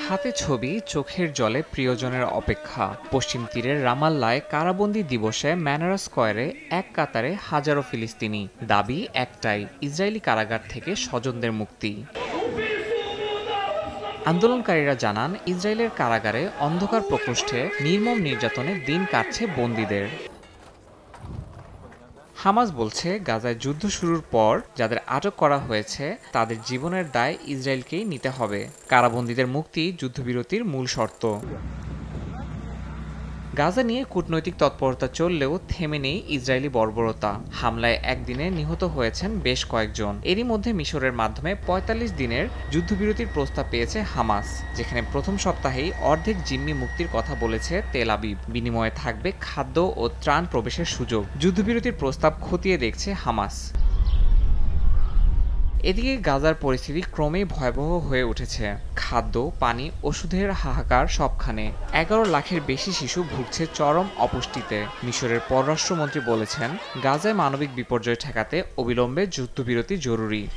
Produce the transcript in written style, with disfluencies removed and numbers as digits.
হাতে ছবি, চোখের জলে প্রিয়জনের অপেক্ষা। পশ্চিম তীরের রামাল্লায় কারাবন্দী দিবসে ম্যানারা স্কয়ারে এক কাতারে হাজারো ফিলিস্তিনি। দাবি একটাই, ইসরায়েলি কারাগার থেকে স্বজনদের মুক্তি। আন্দোলনকারীরা জানান, ইসরায়েলের কারাগারে অন্ধকার প্রকোষ্ঠে নির্মম নির্যাতনে দিন কাটছে বন্দীদের। হামাস বলছে, গাজায় যুদ্ধ শুরুর পর যাদের আটক করা হয়েছে তাদের জীবনের দায় ইসরায়েলকেই নিতে হবে। কারাবন্দীদের মুক্তি যুদ্ধবিরতির মূল শর্ত। গাজা নিয়ে কূটনৈতিক তৎপরতা চললেও থেমে নেই ইসরায়েলি বর্বরতা। হামলায় একদিনে নিহত হয়েছেন বেশ কয়েকজন। এরই মধ্যে মিশরের মাধ্যমে ৪৫ দিনের যুদ্ধবিরতির প্রস্তাব পেয়েছে হামাস, যেখানে প্রথম সপ্তাহেই অর্ধেক জিম্মি মুক্তির কথা বলেছে তেল আবিব। বিনিময়ে থাকবে খাদ্য ও ত্রাণ প্রবেশের সুযোগ। যুদ্ধবিরতির প্রস্তাব খতিয়ে দেখছে হামাস। এদিকে গাজার পরিস্থিতি ক্রমেই ভয়াবহ হয়ে উঠেছে। খাদ্য, পানি, ওষুধের হাহাকার সবখানে। ১১ লাখের বেশি শিশু ভুগছে চরম অপুষ্টিতে। মিশরের পররাষ্ট্রমন্ত্রী বলেছেন, গাজায় মানবিক বিপর্যয় ঠেকাতে অবিলম্বে যুদ্ধবিরতি জরুরি।